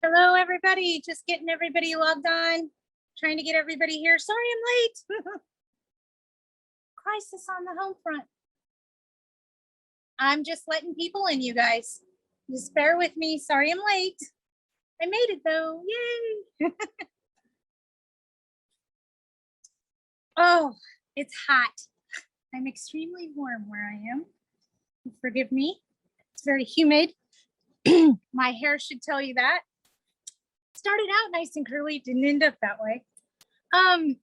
Hello, everybody. Just getting everybody logged on. Trying to get everybody here. Sorry, I'm late. Crisis on the home front. I'm just letting people in, you guys. Just bear with me. Sorry, I'm late. I made it though. Yay. Oh, it's hot. I'm extremely warm where I am. Forgive me. It's very humid. My hair should tell you that. Started out nice and curly, didn't end up that way. I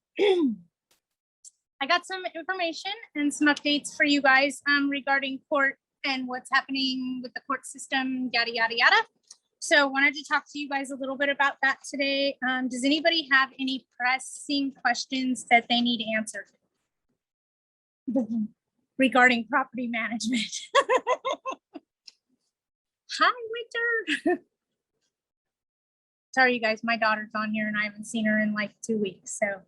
got some information and some updates for you guys regarding court and what's happening with the court system, yada, yada, yada. So wanted to talk to you guys a little bit about that today. Does anybody have any pressing questions that they need answered regarding property management? Hi, Winter. Sorry, you guys, my daughter's on here and I haven't seen her in like 2 weeks, so.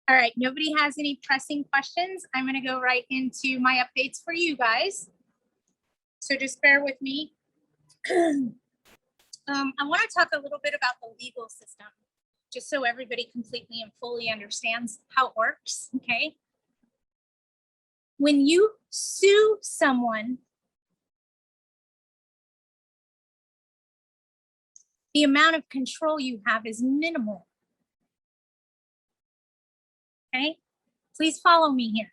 All right, nobody has any pressing questions. I'm gonna go right into my updates for you guys. So just bear with me. I wanna talk a little bit about the legal system, just so everybody completely and fully understands how it works, okay? When you sue someone, the amount of control you have is minimal. Okay, please follow me here.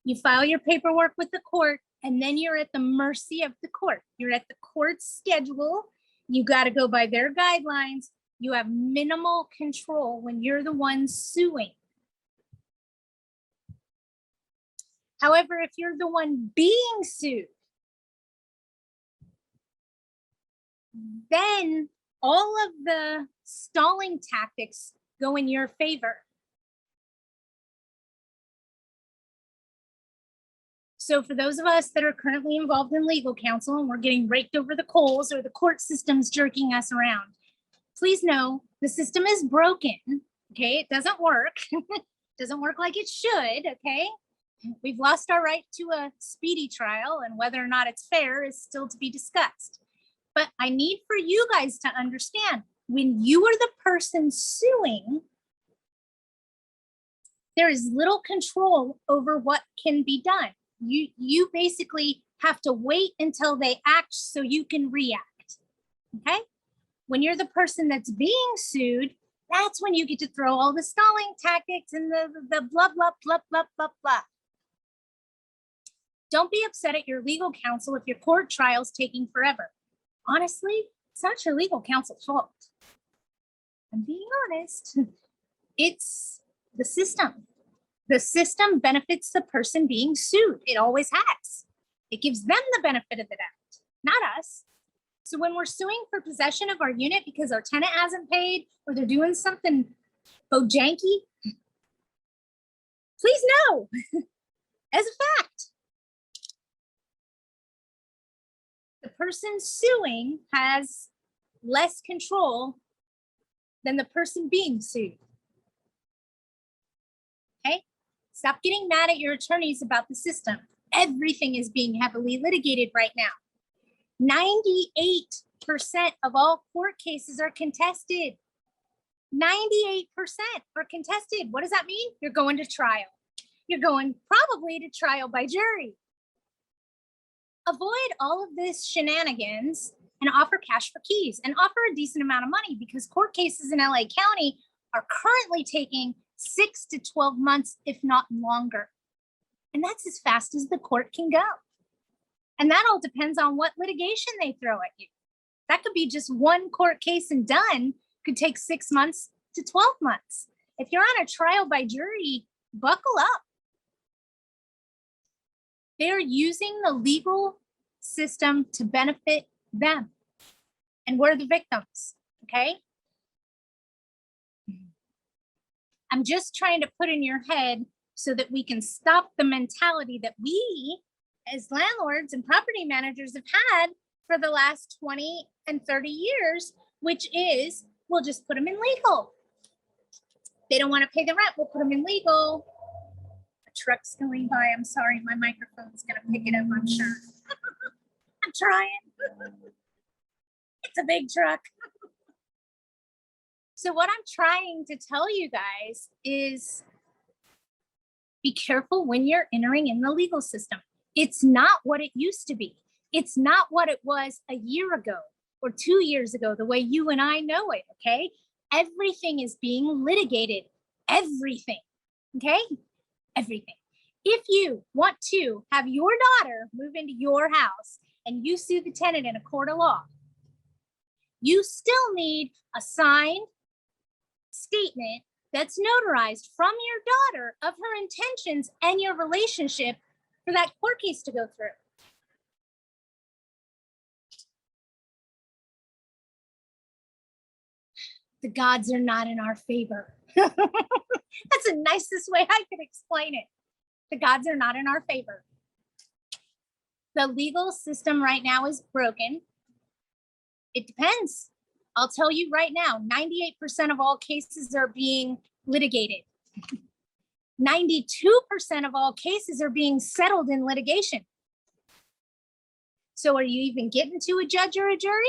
You file your paperwork with the court and then you're at the mercy of the court. You're at the court's schedule. You got to go by their guidelines. You have minimal control when you're the one suing. However, if you're the one being sued, then all of the stalling tactics go in your favor. So for those of us that are currently involved in legal counsel and we're getting raked over the coals or the court system's jerking us around, please know the system is broken, okay? It doesn't work. It doesn't work like it should, okay? We've lost our right to a speedy trial and whether or not it's fair is still to be discussed. But I need for you guys to understand, when you are the person suing, there is little control over what can be done. You basically have to wait until they act so you can react, okay? When you're the person that's being sued, that's when you get to throw all the stalling tactics and the blah, blah, blah, blah, blah, blah. Don't be upset at your legal counsel if your court trial's taking forever. Honestly, it's not your legal counsel's fault. I'm being honest. It's the system. The system benefits the person being sued. It always has. It gives them the benefit of the doubt, not us. So when we're suing for possession of our unit because our tenant hasn't paid or they're doing something bojanky, please know, as a fact, the person suing has less control than the person being sued. Okay? Stop getting mad at your attorneys about the system. Everything is being heavily litigated right now. 98% of all court cases are contested. 98% are contested. What does that mean? You're going to trial. You're going probably to trial by jury. Avoid all of this shenanigans and offer cash for keys and offer a decent amount of money because court cases in LA County are currently taking 6 to 12 months, if not longer. And that's as fast as the court can go. And that all depends on what litigation they throw at you. That could be just one court case and done, could take 6 months to 12 months. If you're on a trial by jury, buckle up. They're using the legal system to benefit them. And we're the victims, okay? I'm just trying to put in your head so that we can stop the mentality that we, as landlords and property managers, have had for the last 20 and 30 years, which is, we'll just put them in legal. They don't want to pay the rent, we'll put them in legal. truck's going by. I'm sorry, my microphone's gonna pick it up, I'm sure. I'm trying. It's a big truck. So what I'm trying to tell you guys is be careful when you're entering in the legal system. It's not what it used to be. It's not what it was a year ago or 2 years ago, the way you and I know it, okay? Everything is being litigated. Everything, okay? Everything. If you want to have your daughter move into your house and you sue the tenant in a court of law, you still need a signed statement that's notarized from your daughter of her intentions and your relationship for that court case to go through. The gods are not in our favor. That's the nicest way I could explain it. The gods are not in our favor. The legal system right now is broken. It depends. I'll tell you right now, 98% of all cases are being litigated. 92% of all cases are being settled in litigation. So are you even getting to a judge or a jury?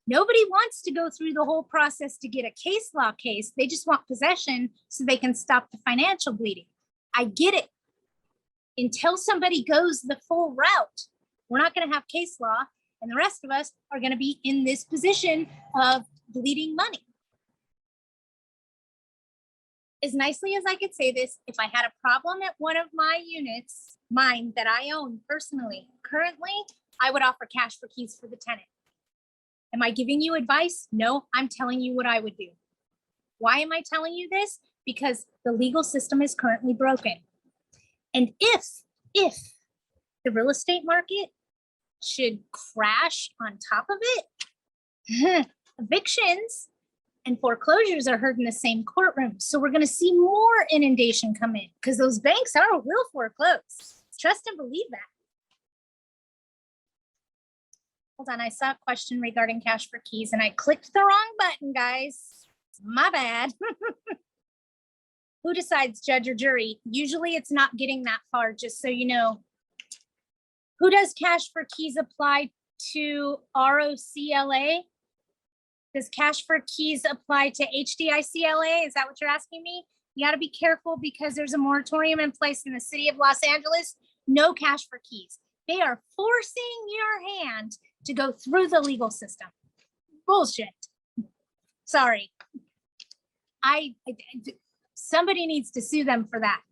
Nobody wants to go through the whole process to get a case law case. They just want possession so they can stop the financial bleeding. I get it. Until somebody goes the full route, we're not going to have case law, and the rest of us are going to be in this position of bleeding money. As nicely as I could say this, if I had a problem at one of my units, mine that I own personally, currently, I would offer cash for keys for the tenant. Am I giving you advice? No, I'm telling you what I would do. Why am I telling you this? Because the legal system is currently broken. And if the real estate market should crash on top of it, evictions and foreclosures are heard in the same courtroom. So we're going to see more inundation come in because those banks will foreclose. Trust and believe that. Hold on, I saw a question regarding cash for keys and I clicked the wrong button, guys. My bad. Who decides, judge or jury? Usually it's not getting that far, just so you know. Who does cash for keys apply to ROCLA? Does cash for keys apply to HDICLA? Is that what you're asking me? You got to be careful because there's a moratorium in place in the city of Los Angeles. No cash for keys. They are forcing your hand to go through the legal system. Bullshit. Sorry. Somebody needs to sue them for that.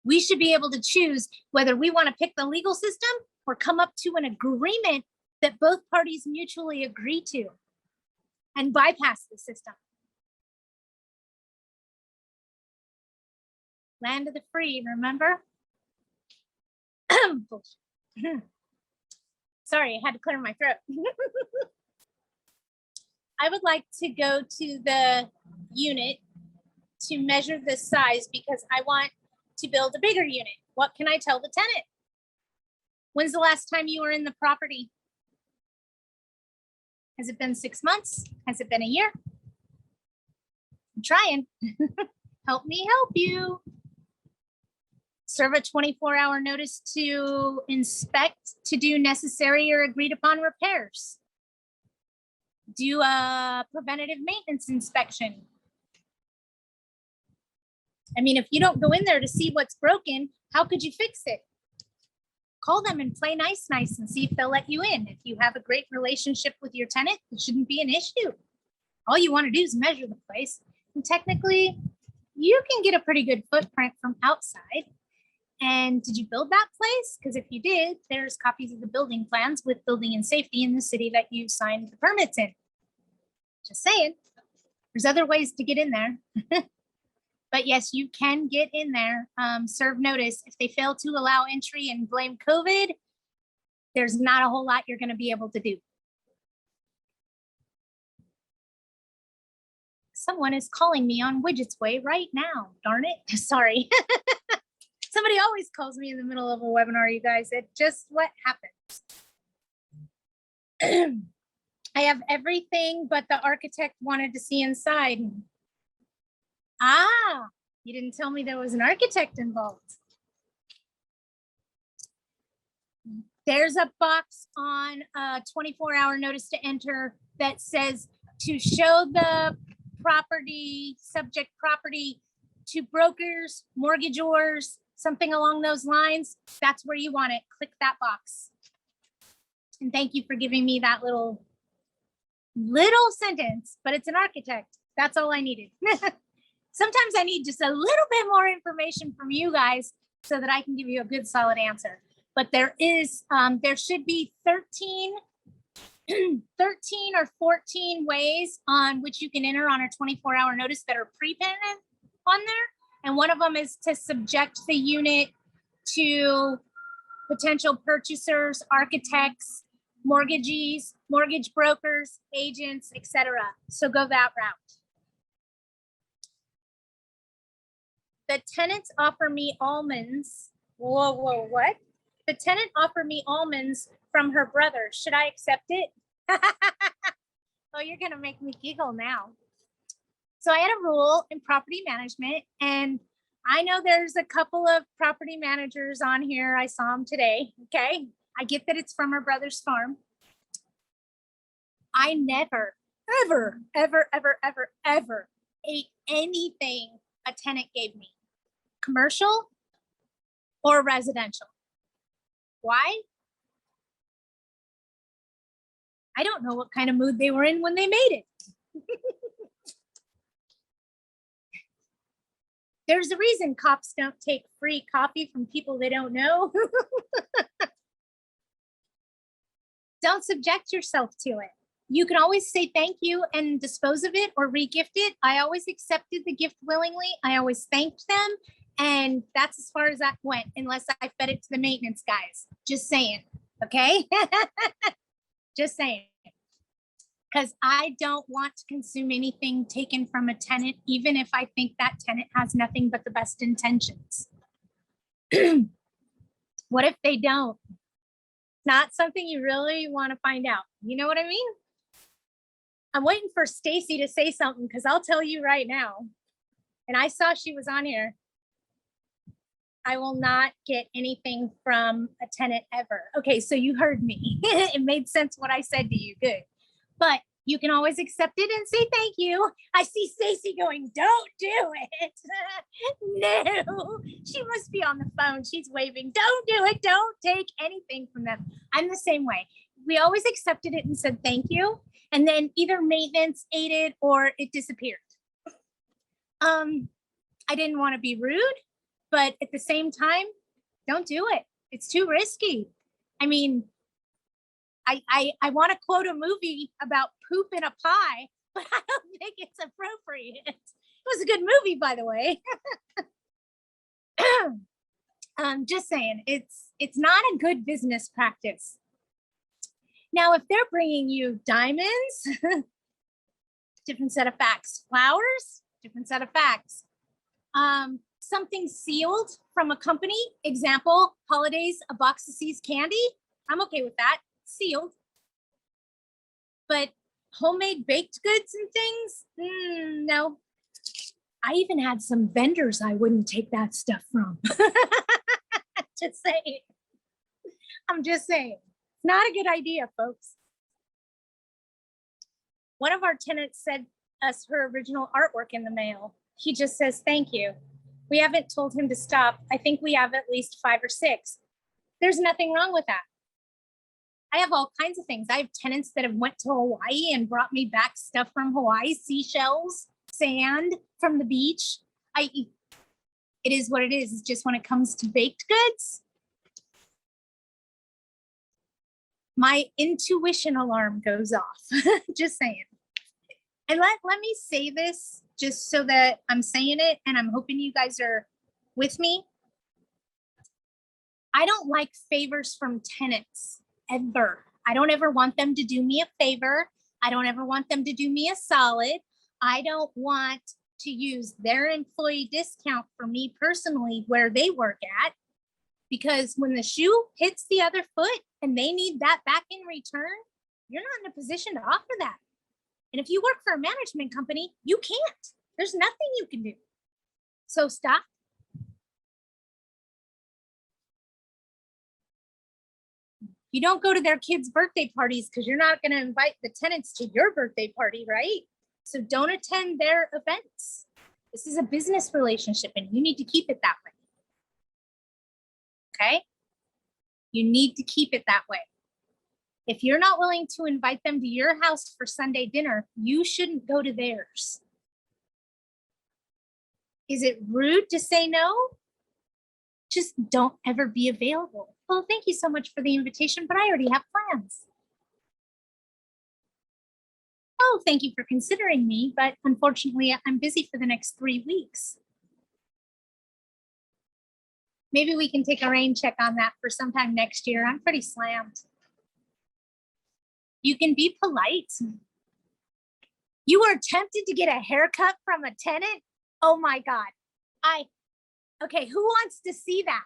We should be able to choose whether we want to pick the legal system or come up to an agreement that both parties mutually agree to and bypass the system. Land of the free, remember? Sorry, I had to clear my throat. I would like to go to the unit to measure the size because I want to build a bigger unit. What can I tell the tenant? When's the last time you were in the property? Has it been 6 months? Has it been a year? I'm trying. Help me help you. Serve a 24-hour notice to inspect, to do necessary or agreed upon repairs. Do a preventative maintenance inspection. I mean, if you don't go in there to see what's broken, how could you fix it? Call them and play nice and see if they'll let you in. If you have a great relationship with your tenant, it shouldn't be an issue. All you want to do is measure the place. And technically, you can get a pretty good footprint from outside. And did you build that place? Because if you did, there's copies of the building plans with building and safety in the city that you signed the permits in. Just saying, there's other ways to get in there. But yes, you can get in there, serve notice. If they fail to allow entry and blame COVID, there's not a whole lot you're going to be able to do. Someone is calling me on Widget's way right now. Darn it. Sorry. Somebody always calls me in the middle of a webinar, you guys. It's just what happens. I have everything, but the architect wanted to see inside. Ah, you didn't tell me there was an architect involved. There's a box on a 24-hour notice to enter that says to show the property, subject property to brokers, mortgagors, something along those lines. That's where you want it. Click that box. And thank you for giving me that little sentence, but it's an architect. That's all I needed. Sometimes I need just a little bit more information from you guys so that I can give you a good solid answer. But there should be 13 or 14 ways on which you can enter on a 24-hour notice that are pre-printed on there. And one of them is to subject the unit to potential purchasers, architects, mortgagees, mortgage brokers, agents, etc. So go that route. The tenants offer me almonds. Whoa, what? The tenant offered me almonds from her brother. Should I accept it? Oh, you're gonna make me giggle now. So I had a rule in property management, and I know there's a couple of property managers on here. I saw them today, okay? I get that it's from her brother's farm. I never, ever ate anything a tenant gave me, commercial or residential. Why? I don't know what kind of mood they were in when they made it. There's a reason cops don't take free coffee from people they don't know. Don't subject yourself to it. You can always say thank you and dispose of it or re-gift it. I always accepted the gift willingly. I always thanked them. And that's as far as that went, unless I fed it to the maintenance guys. Just saying, okay? Just saying. Because I don't want to consume anything taken from a tenant, even if I think that tenant has nothing but the best intentions. What if they don't? Not something you really want to find out. You know what I mean? I'm waiting for Stacy to say something, because I'll tell you right now, and I saw she was on here, I will not get anything from a tenant ever. Okay, so you heard me. It made sense what I said to you. Good. But you can always accept it and say thank you. I see Stacy going, don't do it. No, she must be on the phone. She's waving. Don't do it. Don't take anything from them. I'm the same way. We always accepted it and said thank you. And then either maintenance ate it or it disappeared. I didn't want to be rude, but at the same time, don't do it. It's too risky. I mean, I want to quote a movie about poop in a pie, but I don't think it's appropriate. It was a good movie, by the way. Just saying, it's not a good business practice. Now, if they're bringing you diamonds, different set of facts. Flowers, different set of facts. Something sealed from a company, example, holidays, a box of C's candy. I'm okay with that. Sealed. But homemade baked goods and things, no. I even had some vendors I wouldn't take that stuff from. Just saying. I'm just saying. Not a good idea, folks. One of our tenants sent us her original artwork in the mail. He just says, thank you. We haven't told him to stop. I think we have at least 5 or 6. There's nothing wrong with that. I have all kinds of things. I have tenants that have went to Hawaii and brought me back stuff from Hawaii, seashells, sand from the beach. It is what it is. It's just when it comes to baked goods, my intuition alarm goes off. Just saying. And let me say this just so that I'm saying it and I'm hoping you guys are with me. I don't like favors from tenants. Ever. I don't ever want them to do me a favor. I don't ever want them to do me a solid. I don't want to use their employee discount for me personally where they work at, because when the shoe hits the other foot and they need that back in return, You're not in a position to offer that. And if you work for a management company, you can't. There's nothing you can do. So stop. You don't go to their kids' birthday parties because you're not going to invite the tenants to your birthday party, right? So don't attend their events. This is a business relationship and you need to keep it that way. Okay? You need to keep it that way. If you're not willing to invite them to your house for Sunday dinner, you shouldn't go to theirs. Is it rude to say no? Just don't ever be available. Well, thank you so much for the invitation, but I already have plans. Oh, thank you for considering me, but unfortunately, I'm busy for the next 3 weeks. Maybe we can take a rain check on that for sometime next year. I'm pretty slammed. You can be polite. You were tempted to get a haircut from a tenant? Oh my God. Okay, who wants to see that?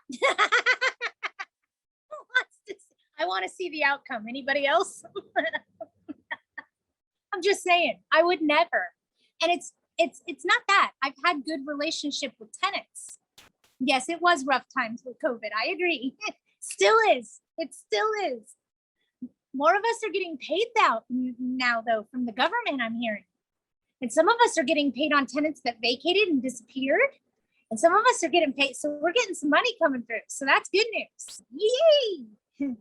I want to see the outcome. Anybody else? I'm just saying, I would never. And it's not that. I've had good relationship with tenants. Yes, it was rough times with COVID. I agree. Still is. It still is. More of us are getting paid now, though, from the government, I'm hearing. And some of us are getting paid on tenants that vacated and disappeared. And some of us are getting paid. So we're getting some money coming through. So that's good news. Yay!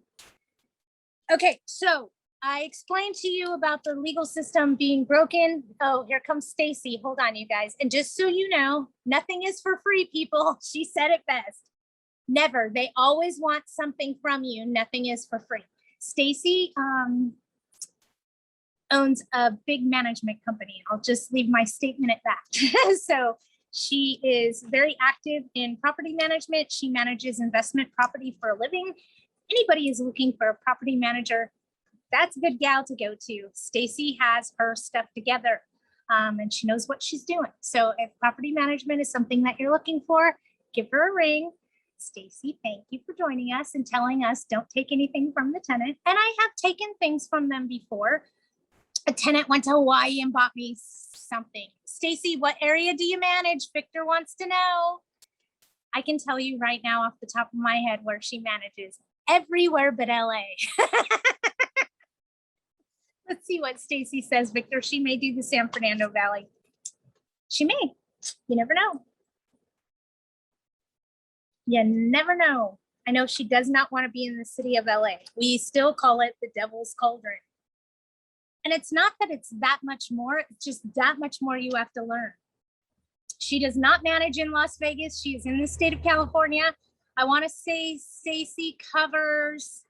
Okay, so I explained to you about the legal system being broken. Oh, here comes Stacy. Hold on, you guys. And just so you know, nothing is for free, people. She said it best. Never. They always want something from you. Nothing is for free. Stacy owns a big management company. I'll just leave my statement at that. So she is very active in property management. She manages investment property for a living. Anybody is looking for a property manager, that's a good gal to go to. Stacy has her stuff together and she knows what she's doing. So if property management is something that you're looking for, give her a ring. Stacy, thank you for joining us and telling us don't take anything from the tenant. And I have taken things from them before. A tenant went to Hawaii and bought me something. Stacy, what area do you manage? Victor wants to know. I can tell you right now off the top of my head where she manages. Everywhere but LA. Let's see what Stacy says, Victor. She may do the San Fernando Valley. She may. You never know. You never know. I know she does not want to be in the city of LA. We still call it the Devil's Cauldron. And it's not that it's that much more, it's just that much more you have to learn. She does not manage in Las Vegas. She is in the state of California. I want to say Stacy covers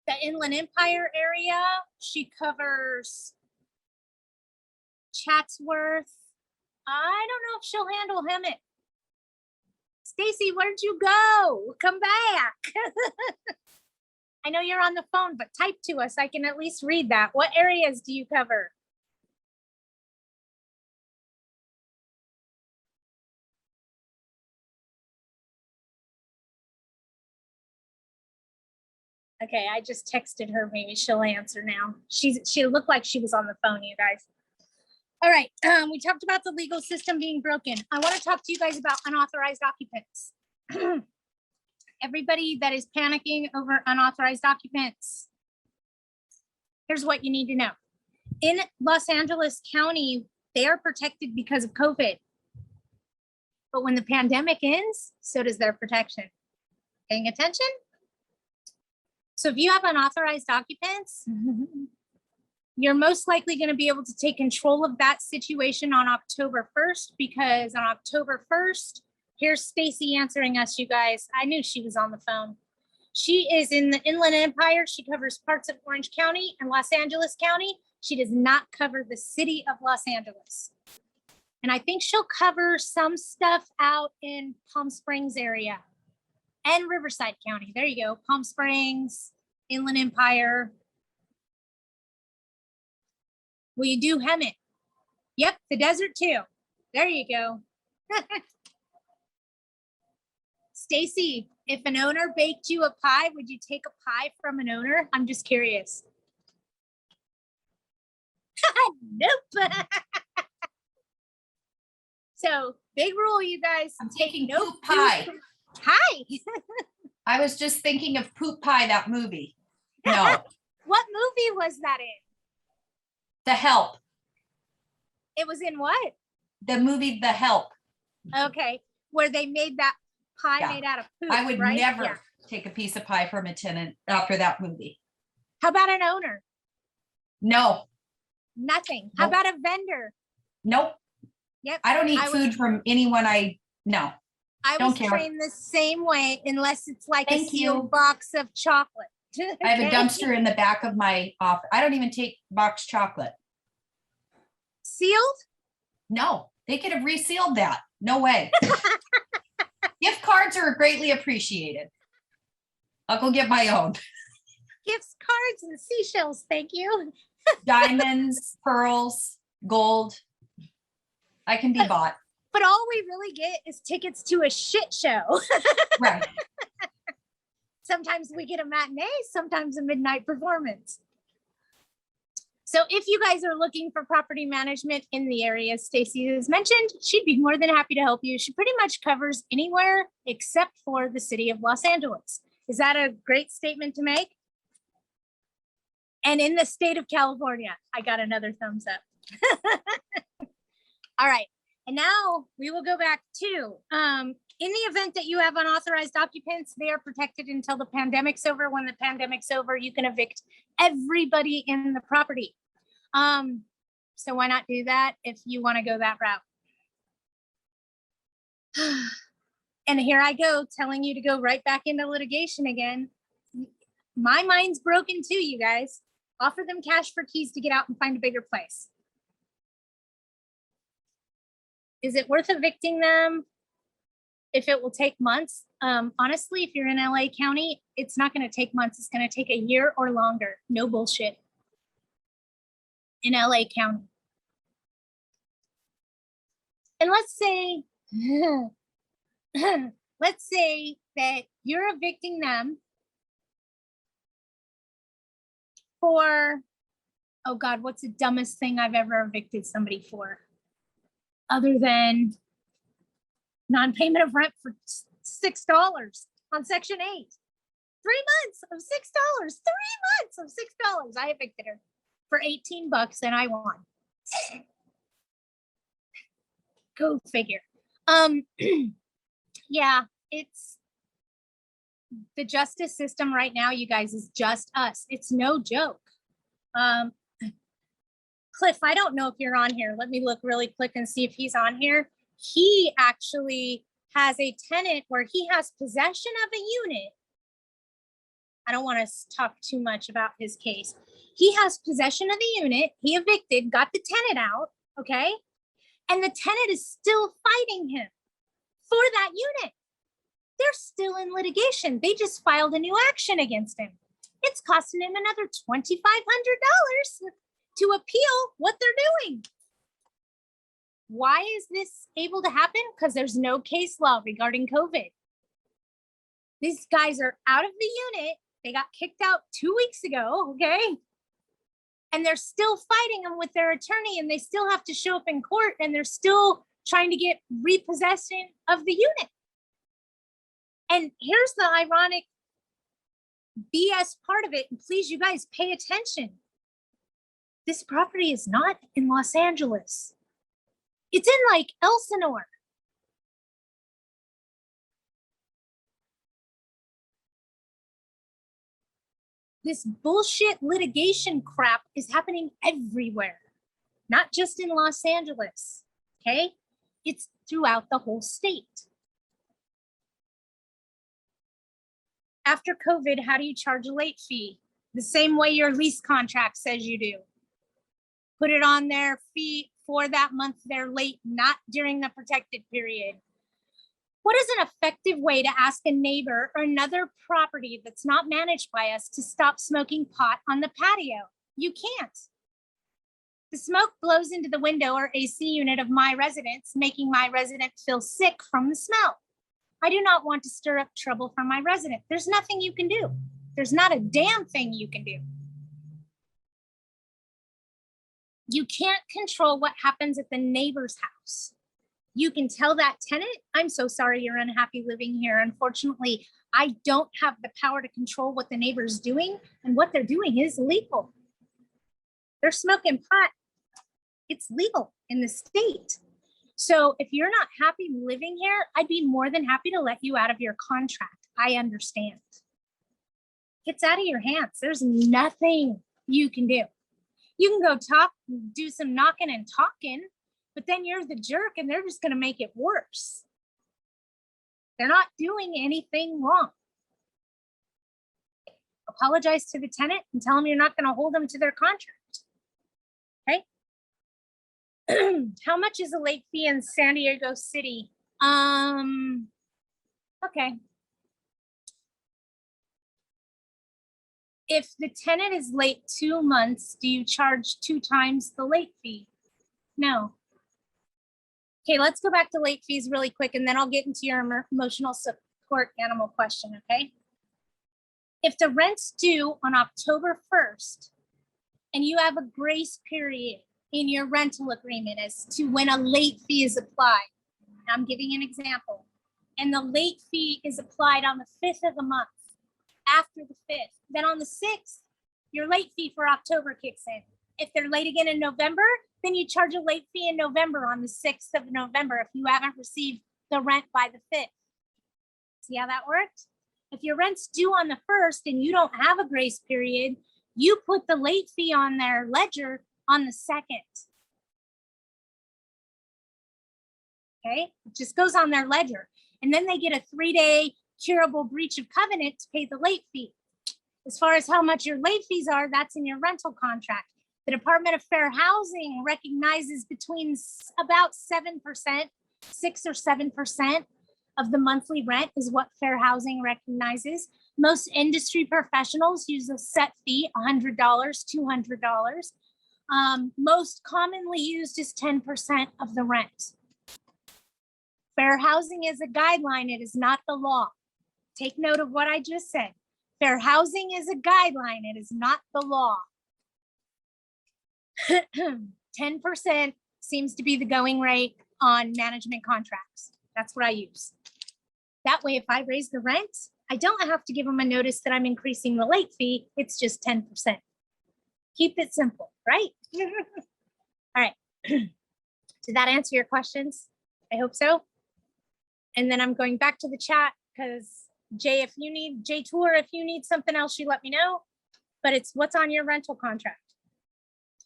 the Inland Empire area. She covers Chatsworth. I don't know if she'll handle Hemet. Stacy, where'd you go? Come back. I know you're on the phone, but type to us. I can at least read that. What areas do you cover? Okay, I just texted her. Maybe she'll answer now. She looked like she was on the phone, you guys. All right, we talked about the legal system being broken. I want to talk to you guys about unauthorized occupants. Everybody that is panicking over unauthorized occupants, here's what you need to know. In Los Angeles County, they are protected because of COVID. But when the pandemic ends, so does their protection. Paying attention? So if you have unauthorized occupants, you're most likely going to be able to take control of that situation on October 1st, because on October 1st, here's Stacy answering us, you guys. I knew she was on the phone. She is in the Inland Empire. She covers parts of Orange County and Los Angeles County. She does not cover the city of Los Angeles. And I think she'll cover some stuff out in Palm Springs area and Riverside County. There you go. Palm Springs, Inland Empire. Will you do Hemet? Yep, the desert too. There you go. Stacy, if an owner baked you a pie, would you take a pie from an owner? I'm just curious. Nope. So big rule, you guys. I'm take taking no poop pie. Hi. I was just thinking of Poop Pie, that movie. No, What movie was that in? The Help. It was in what? The movie The Help. Okay. Where they made that pie Yeah. made out of poop. I would right? never Yeah. take a piece of pie from a tenant after that movie. How about an owner? No, Nothing. How Nope. about a vendor? nope. Yep. I don't eat food from anyone no. I Don't was care. trained the same way unless it's like Thank a sealed you. box of chocolate. I have a Okay? dumpster in the back of my office. I don't even take boxed chocolate. Sealed? No, they could have resealed that. No way. Gift cards are greatly appreciated. I'll go get my own. Gifts, cards, and seashells. Thank you. Diamonds, pearls, gold. I can be bought. But all we really get is tickets to a shit show. Right. Sometimes we get a matinee, sometimes a midnight performance. So if you guys are looking for property management in the area Stacy has mentioned, she'd be more than happy to help you. She pretty much covers anywhere except for the city of Los Angeles. Is that a great statement to make? And in the state of California, I got another thumbs up. All right. And now we will go back to, in the event that you have unauthorized occupants, they are protected until the pandemic's over. When the pandemic's over, you can evict everybody in the property. So why not do that if you want to go that route? And here I go telling you to go right back into litigation again. My mind's broken too, you guys. Offer them cash for keys to get out and find a bigger place. Is it worth evicting them if it will take months? Honestly, if you're in LA County, it's not going to take months. It's going to take a year or longer. No bullshit. In LA County. And let's say that you're evicting them for, oh God, what's the dumbest thing I've ever evicted somebody for? Other than non-payment of rent for $6 on Section 8. 3 months of $6. 3 months of $6. I evicted her for $18 and I won. Go figure. Yeah, it's the justice system right now, you guys, is just us. It's no joke. Cliff, I don't know if you're on here. Let me look really quick and see if he's on here. He actually has a tenant where he has possession of a unit. I don't want to talk too much about his case. He has possession of the unit. He evicted, got the tenant out, okay? And the tenant is still fighting him for that unit. They're still in litigation. They just filed a new action against him. It's costing him another $2,500 to appeal what they're doing. Why is this able to happen? Because there's no case law regarding COVID. These guys are out of the unit. They got kicked out 2 weeks ago, okay? And they're still fighting them with their attorney, and they still have to show up in court, and they're still trying to get repossession of the unit. And here's the ironic BS part of it, and please, you guys, pay attention. This property is not in Los Angeles. It's in like Elsinore. This bullshit litigation crap is happening everywhere, not just in Los Angeles, okay? It's throughout the whole state. After COVID, how do you charge a late fee? The same way your lease contract says you do. Put it on their fee for that month they're late, not during the protected period. What is an effective way to ask a neighbor or another property that's not managed by us to stop smoking pot on the patio? You can't. The smoke blows into the window or AC unit of my residence, making my resident feel sick from the smell. I do not want to stir up trouble for my resident. There's nothing you can do. There's not a damn thing you can do. You can't control what happens at the neighbor's house. You can tell that tenant, I'm so sorry you're unhappy living here. Unfortunately, I don't have the power to control what the neighbor's doing, and what they're doing is illegal. They're smoking pot. It's legal in the state. So if you're not happy living here, I'd be more than happy to let you out of your contract. I understand. It's out of your hands. There's nothing you can do. You can go talk, do some knocking and talking, but then you're the jerk and they're just going to make it worse. They're not doing anything wrong. Apologize to the tenant and tell them you're not going to hold them to their contract. Okay. How much is a late fee in San Diego City? Okay. If the tenant is late 2 months, do you charge 2 times the late fee? No. Okay, let's go back to late fees really quick, and then I'll get into your emotional support animal question, okay? If the rent's due on October 1st, and you have a grace period in your rental agreement as to when a late fee is applied, I'm giving an example, and the late fee is applied on the 5th of the month, after the 5th, then on the 6th, your late fee for October kicks in. If they're late again in November, then you charge a late fee in November on the 6th of November if you haven't received the rent by the 5th. See how that worked? If your rent's due on the 1st and you don't have a grace period, you put the late fee on their ledger on the 2nd. Okay, it just goes on their ledger. And then they get a 3-day curable breach of covenant to pay the late fee. As far as how much your late fees are, that's in your rental contract. The Department of Fair Housing recognizes between about 7%, 6 or 7% of the monthly rent is what Fair Housing recognizes. Most industry professionals use a set fee, $100, $200. Most commonly used is 10% of the rent. Fair housing is a guideline. It is not the law. Take note of what I just said. Fair housing is a guideline. It is not the law. 10% seems to be the going rate on management contracts. That's what I use. That way, if I raise the rent, I don't have to give them a notice that I'm increasing the late fee. It's just 10%. Keep it simple, right? All right. Did that answer your questions? I hope so. And then I'm going back to the chat because Jay Tour, if you need something else, you let me know. But it's what's on your rental contract.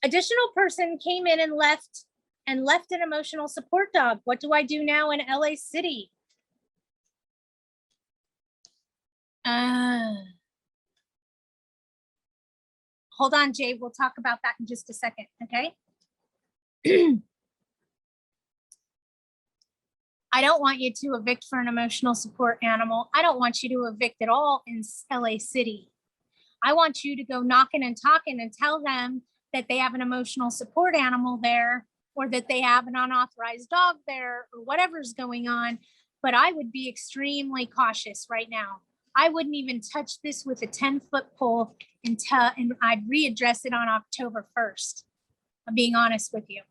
Additional person came in and left an emotional support dog. What do I do now in LA City? Hold on, Jay. We'll talk about that in just a second, okay? I don't want you to evict for an emotional support animal. I don't want you to evict at all in LA City. I want you to go knocking and talking and tell them that they have an emotional support animal there, or that they have an unauthorized dog there, or whatever's going on. But I would be extremely cautious right now. I wouldn't even touch this with a 10-foot pole and I'd readdress it on October 1st. I'm being honest with you.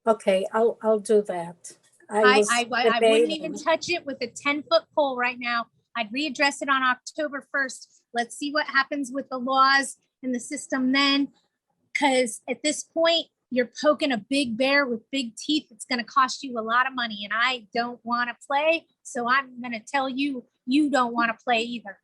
Okay, I'll do that. I wouldn't even touch it with a 10-foot pole right now. I'd readdress it on October 1st. Let's see what happens with the laws and the system then. Because at this point, you're poking a big bear with big teeth. It's going to cost you a lot of money, and I don't want to play. So I'm going to tell you, you don't want to play either.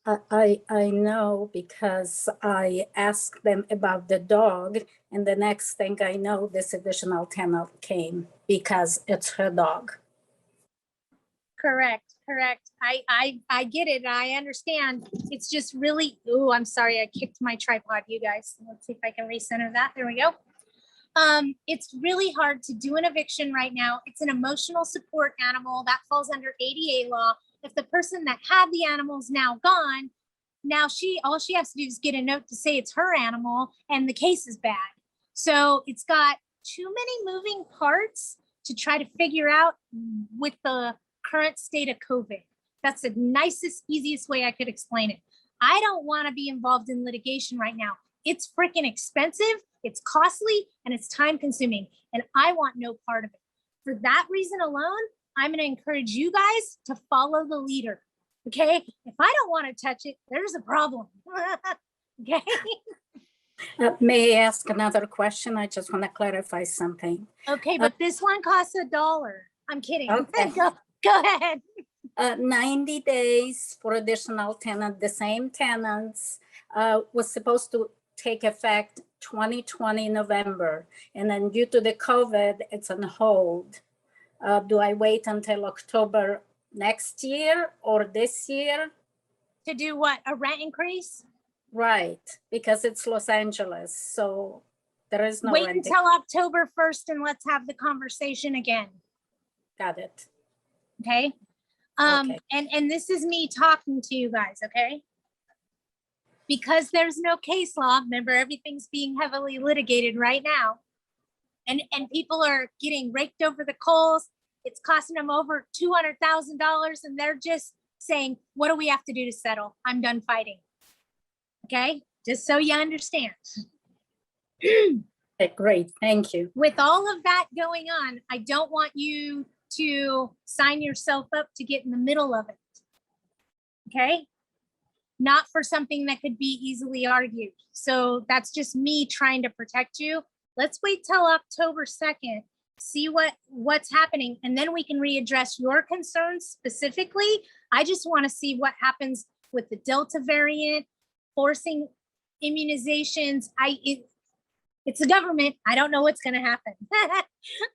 I know, because I asked them about the dog, and the next thing I know, this additional tenant came because it's her dog. Correct. I get it. I understand. It's just really, oh, I'm sorry. I kicked my tripod, you guys. Let's see if I can recenter that. There we go. It's really hard to do an eviction right now. It's an emotional support animal that falls under ADA law. If the person that had the animal is now gone, now all she has to do is get a note to say it's her animal and the case is bad. So it's got too many moving parts to try to figure out with the current state of COVID. That's the nicest, easiest way I could explain it. I don't want to be involved in litigation right now. It's freaking expensive, it's costly, and it's time consuming. And I want no part of it. For that reason alone, I'm going to encourage you guys to follow the leader. Okay. If I don't want to touch it, there's a problem. Okay. May I ask another question? I just want to clarify something. Okay. But this one costs $1. I'm kidding. Okay. Go ahead. 90 days for additional tenant, the same tenants was supposed to take effect 2020 November. And then due to the COVID, it's on hold. Do I wait until October next year or this year? To do what? A rent increase? Right, because it's Los Angeles, so there is no Wait rent. until October 1st and let's have the conversation again. Got it. Okay. Okay. And this is me talking to you guys, okay? Because there's no case law, remember everything's being heavily litigated right now. And people are getting raked over the coals. It's costing them over $200,000 and they're just saying, what do we have to do to settle? I'm done fighting. Okay, just so you understand. Okay, great, thank you. With all of that going on, I don't want you to sign yourself up to get in the middle of it. Okay, not for something that could be easily argued. So that's just me trying to protect you. Let's wait till October 2nd, see what's happening, and then we can readdress your concerns specifically. I just want to see what happens with the Delta variant, forcing immunizations. It's the government. I don't know what's going to happen.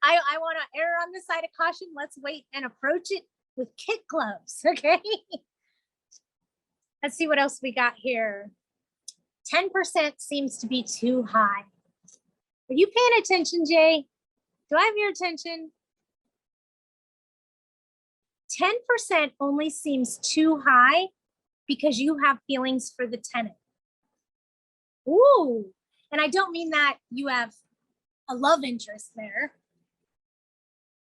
I want to err on the side of caution. Let's wait and approach it with kid gloves. Okay. Let's see what else we got here. 10% seems to be too high. Are you paying attention, Jay? Do I have your attention? 10% only seems too high because you have feelings for the tenant. Ooh, and I don't mean that you have a love interest there.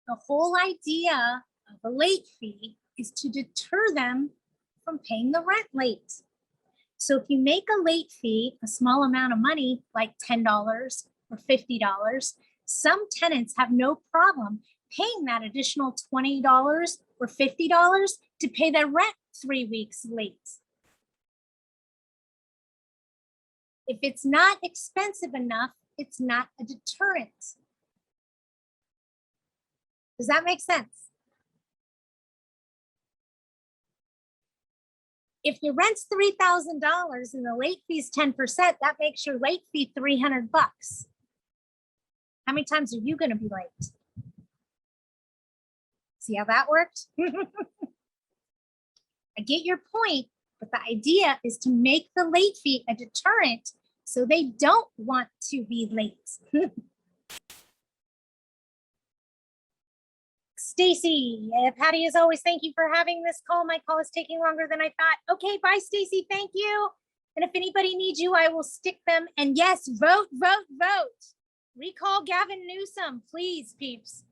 The whole idea of a late fee is to deter them from paying the rent late. So if you make a late fee, a small amount of money, like $10 or $50, some tenants have no problem paying that additional $20 or $50 to pay their rent 3 weeks late. If it's not expensive enough, it's not a deterrent. Does that make sense? If your rent's $3,000 and the late fee is 10%, that makes your late fee $300. How many times are you going to be late? See how that worked? I get your point, but the idea is to make the late fee a deterrent so they don't want to be late. Stacy, Patty, as always, thank you for having this call. My call is taking longer than I thought. Okay, bye, Stacy. Thank you. And if anybody needs you, I will stick them. And yes, vote, vote, vote. Recall Gavin Newsom, please, peeps.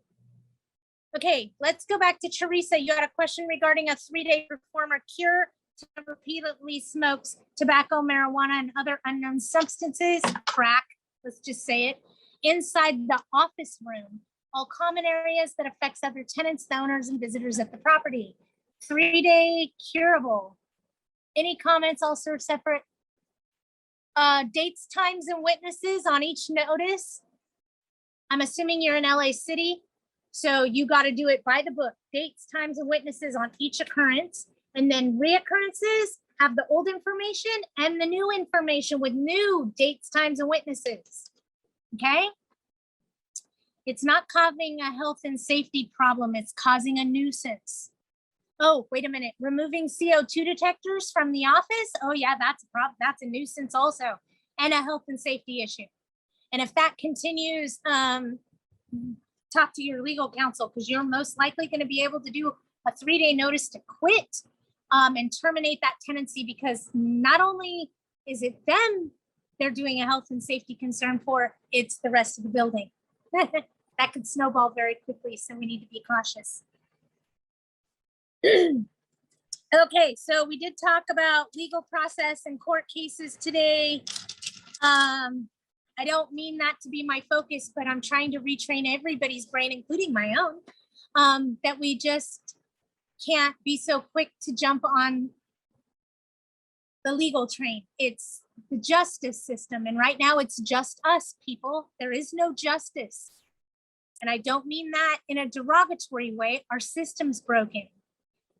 Okay, let's go back to Teresa. You had a question regarding a 3-day performer cure to repeatedly smokes tobacco, marijuana, and other unknown substances, crack, let's just say it, inside the office room. All common areas that affects other tenants, the owners, and visitors at the property. 3-day curable. Any comments? I'll serve separate. Dates, times, and witnesses on each notice. I'm assuming you're in LA City, so you got to do it by the book. Dates, times, and witnesses on each occurrence. And then reoccurrences have the old information and the new information with new dates, times, and witnesses. Okay? It's not causing a health and safety problem. It's causing a nuisance. Oh, wait a minute. Removing CO2 detectors from the office? Oh yeah, that's a problem. That's a nuisance also, and a health and safety issue. And if that continues, talk to your legal counsel, because you're most likely going to be able to do a 3-day notice to quit and terminate that tenancy, because not only is it them they're doing a health and safety concern for, it's the rest of the building. That could snowball very quickly, so we need to be cautious. Okay, so we did talk about legal process and court cases today. I don't mean that to be my focus, but I'm trying to retrain everybody's brain, including my own, that we just can't be so quick to jump on the legal train. It's the justice system. And right now it's just us, people. There is no justice. And I don't mean that in a derogatory way. Our system's broken.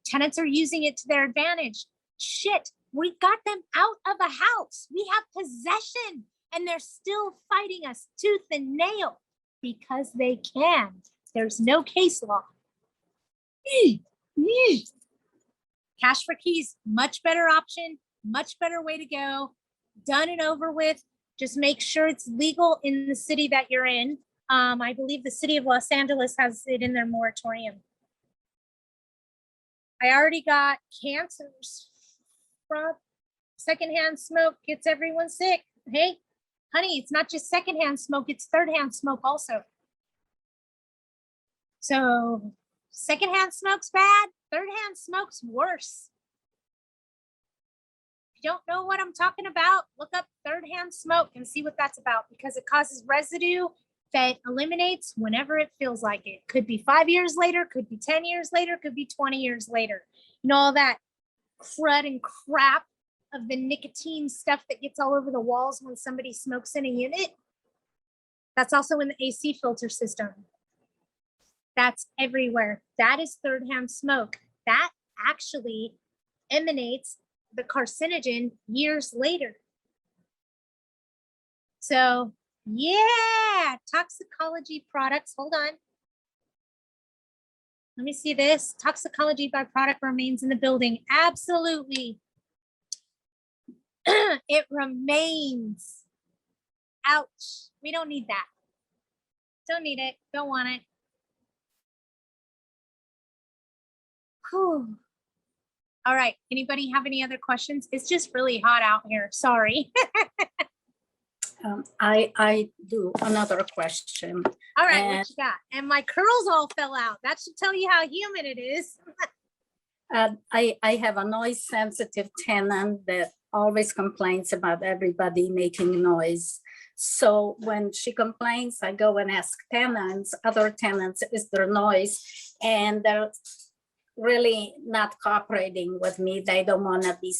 Tenants are using it to their advantage. Shit, we got them out of a house. We have possession and they're still fighting us tooth and nail because they can. There's no case law. Cash for keys, much better option, much better way to go. Done and over with. Just make sure it's legal in the city that you're in. I believe the city of Los Angeles has it in their moratorium. I already got cancers from secondhand smoke. Gets everyone sick. Hey, honey, it's not just secondhand smoke, it's thirdhand smoke also. So secondhand smoke's bad, thirdhand smoke's worse. If you don't know what I'm talking about, look up thirdhand smoke and see what that's about, because it causes residue that eliminates whenever it feels like it. Could be 5 years later, could be 10 years later, could be 20 years later. You know, all that crud and crap of the nicotine stuff that gets all over the walls when somebody smokes in a unit. That's also in the AC filter system. That's everywhere. That is thirdhand smoke. That actually emanates the carcinogen years later. So yeah, toxicology products. Hold on. Let me see this. Toxicology by product remains in the building. Absolutely. It remains. Ouch. We don't need that. Don't need it. Don't want it. Whew. All right. Anybody have any other questions? It's just really hot out here. Sorry. I do another question. All right, what you got? And my curls all fell out. That should tell you how humid it is. I have a noise sensitive tenant that always complains about everybody making noise. So when she complains, I go and ask tenants, other tenants, is there noise? And they're really not cooperating with me. They don't want to be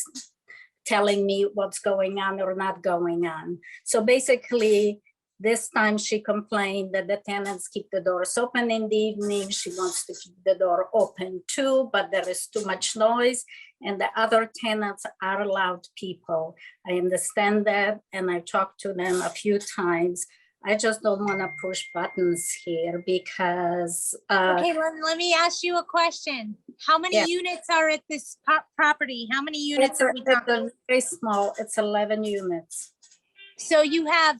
telling me what's going on or not going on. So basically, this time she complained that the tenants keep the doors open in the evening. She wants to keep the door open too, but there is too much noise. And the other tenants are loud people. I understand that, and I talked to them a few times. I just don't want to push buttons here because. Okay, let me ask you a question. How many units are at this property? How many units are we talking? It's very small. It's 11 units. So you have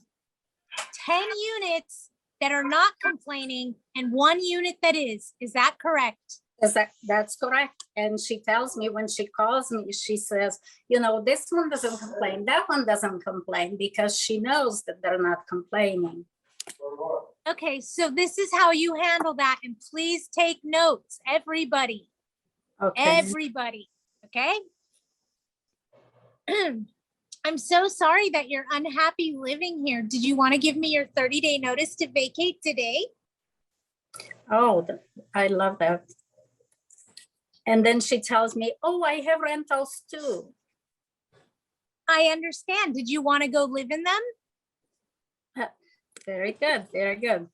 10 units that are not complaining and 1 unit that is. Is that correct? That's correct. And she tells me when she calls me, she says, you know, this one doesn't complain, that one doesn't complain, because she knows that they're not complaining. Okay, so this is how you handle that. And please take notes, everybody. Okay. Everybody, okay? I'm so sorry that you're unhappy living here. Did you want to give me your 30-day notice to vacate today? Oh, I love that. And then she tells me, oh, I have rentals too. I understand. Did you want to go live in them? Very good, very good.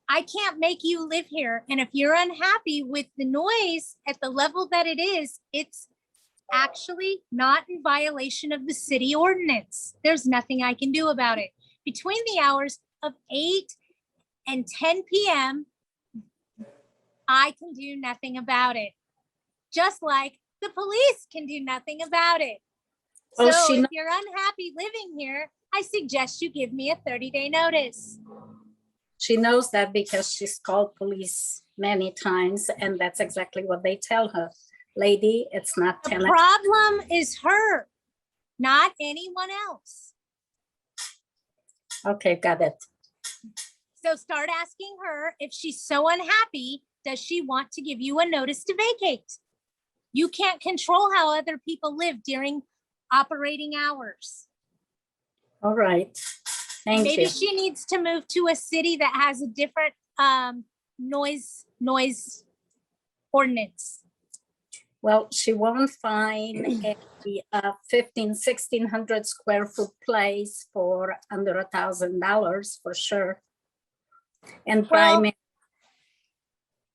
I can't make you live here. And if you're unhappy with the noise at the level that it is, it's actually not in violation of the city ordinance. There's nothing I can do about it. Between the hours of 8 and 10 p.m., I can do nothing about it. Just like the police can do nothing about it. So if you're unhappy living here, I suggest you give me a 30-day notice. She knows that because she's called police many times, and that's exactly what they tell her. Lady, it's not The tenant. problem is her, not anyone else. Okay, got it. So start asking her, if she's so unhappy, does she want to give you a notice to vacate? You can't control how other people live during operating hours. All right. Thank Maybe you. she needs to move to a city that has a different noise ordinance. Well, she won't find a 1,600 square foot place for under $1,000 for sure. And Well, prime,